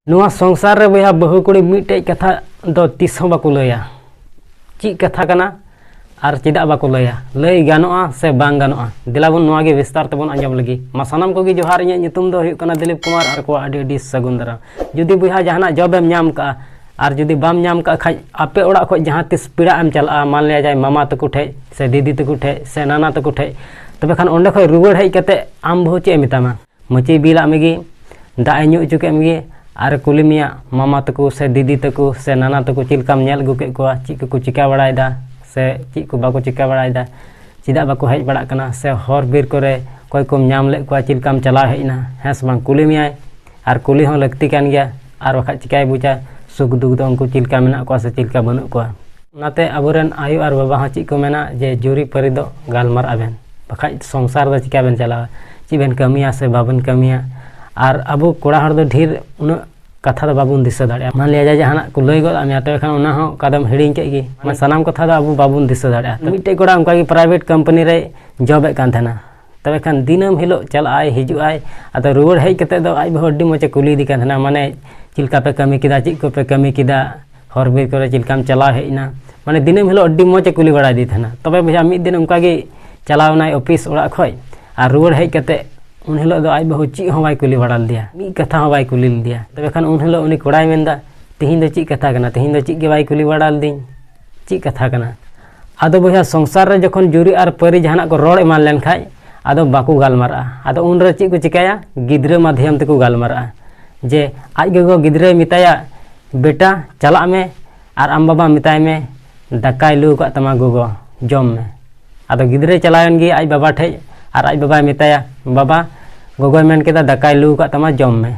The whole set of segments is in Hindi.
नुआ संसार रे बया बहु कुड़ी मिटे कथा दो तीस बाको लया ची कथा कना और चेदा बाको लया लय गानोआ से बांग गानोआ दिलाबन नुआ गे विस्तार तबन आंजम लगी मा सानाम को गे जोहार इᱧ ᱧᱩᱛᱩᱢ ᱫᱚ ᱦᱩᱭᱩᱜ ᱠᱟᱱᱟ दिलीप कुमार और को आडी आडी सगुन दारा जुदी बुहा जहाना जॉब एम ᱧᱟᱢ का और जुदी बाम ᱧᱟᱢ का खाज आपे ओड़ा खो जहां तिस पीड़ा एम चला मान लिया जाए मामा तको ठे से दीदी तको ठे से नाना तको ठे तबे खान ओंडे खो रुगड़ हेज कते आम बहु चे मितामा मची बिला मेगी दा ᱧᱩ चुके मेगी और कुलिमिया मामा तको से दीदी तको से नाना तको चिलकाम नेल गु के को ची को चिका बड़ायदा से ची को बाको चिका बड़ायदा चिदा बाको हेज बड़ा कना से हर बीर करे कोई को ᱧᱟᱢ ले को चिलकाम चला हेजना हेस बांग कुलिमिया और कुली हो लगती कान गया और वखा चिकाय बुचा सुख दुख दो उनको चिलका मेना को से चिलका बनु को नाते अबुरन आयु और बाबा ची को मेना जे जुरी परि दो गालमार आबेन बखा संसार द चिका बेन चला ची बेन कमिया से बाबन कमिया और अब कोड़ा हर दो ढेर उन कथा दो बाबुन दिस दाड़िया मान लिया जाए जहां को लय गो आम तबे खान उना हो कदम हिड़िंग के गी मैं सनाम कथा दो अब बाबुन दिस दाड़िया मिटे कोड़ा उनका की प्राइवेट कंपनी रे जॉब ए कान थाना तबे खान दिनम हिलो चला आय हिजु आय अतो रुवड़ हेज कते दो आय बहुत मजे कुली दी कान थाना माने चिलका पे कमी किदा ची को पे कमी किदा हर बीर करे चिलकाम चला हेजना माने दिनम हिलो अड्डी मजे कुली बड़ा दी थाना तबे बुझा मिद दिन उनका गी चलावनाय ऑफिस ओड़ा खय और रुवड़ हेज कते उन हिलो दो आय बहु ची हो बाय कुली बड़ा दिया मी कथा हो बाय कुली दिया तबे खान उन हिलो उनी कोड़ाय मेंदा तिहिन दो ची कथा कना तिहिन दो ची के बाय कुली बड़ा दी ची कथा कना आदो बुझा संसार रे जखन जुरी और परि जहाना को रोड एमान लेन खाय आदो बाकू गालमारा आदो उन रे ची को चिकाया गिद्रा माध्यम ते को गालमारा जे आज गो गिद्रे मिताया बेटा चला में और आम बाबा मिताय में दाकाय लू का तमा गोगो जम में आदो गिद्रे चलायन गी आज बाबा ठे और आज बाबा मिताया बाबा गोगो मेन केदा दाकाय लू का तमा जम में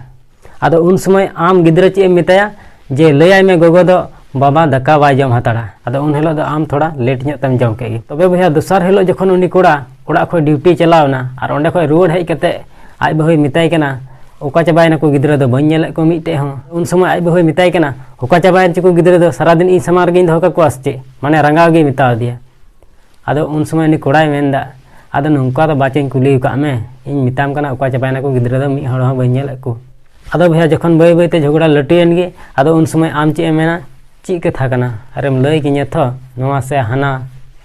आदो उन समय आम गिद्रे ची मिताया जे लयाय में गोगो दो बाबा दाका बाय जम हताड़ा आदो उन हिलो दो आम थोड़ा लेट ᱧᱚᱜ तम जम के तबे भैया दूसर हिलो जखन उनी कोड़ा ओड़ा खो ड्यूटी चलावना और ओंडे खो रुवड़ हेज कते आज बहु मिताय कना ओका चाबायना को गिद्रा दो बन नेले को मिटे हो उन समय आज बहु मिताय कना ओका चाबायन ची को गिद्रा दो सारा दिन इन समार गिन दो को आसचे माने रंगाव गे मिताव दिया आदो उन समय नि कोड़ाय मेंदा आदो नुंका दो बाचें कुली का में इन मिताम कना ओका चाबायना को गिद्रा दो मी हड़ हो बन नेले को आदो भैया जखन बय बय ते झगड़ा लटियन गे आदो उन समय आम ची मेना ची कथा कना अरेम लय किnya थो नोवा से हाना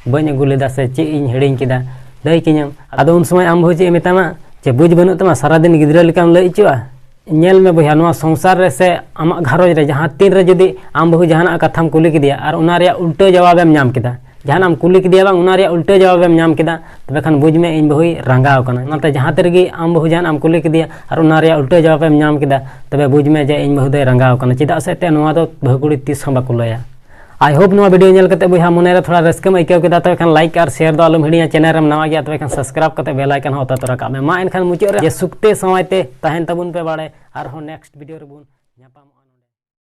बन अगुलेदा से ची इन हिड़िंग किदा लय किnyam आदो उन समय आम भोजे मितामा जे बुझ बनु तमा सारा दिन गिद्रा लेकाम लय चुआ नेल में भैया नोवा संसार रे से आमा घरज रे जहां तीन रे जदी आम बहु जहाना कथाम कुली किदिया और उना रे उल्टा जवाब एम नाम किदा जहां आम कुली किदिया बांग उना रे उल्टा जवाब एम नाम किदा तबे खान बुझ में इन बहु रंगाव कना नाते जहां तेरगी आम बहु जहां आम कुली किदिया और उना रे उल्टा जवाब एम नाम किदा तबे बुझ में जे इन बहु दे रंगाव कना चिदा से ते नोवा दो बहु कुड़ी तीस हम बाको लया I hope Nova video nail कते बुहा मने रे थोड़ा रस्कम आइकाव केदा तबे खान लाइक और शेयर दो आलम हिडिया चैनल रे नवा गया तबे खान सब्सक्राइब कते बेल आइकन होता तो रखा में मा एनखान मुचे रे सुक्ते समयते तहन तबुन पे बाड़े और हो नेक्स्ट वीडियो रे बुन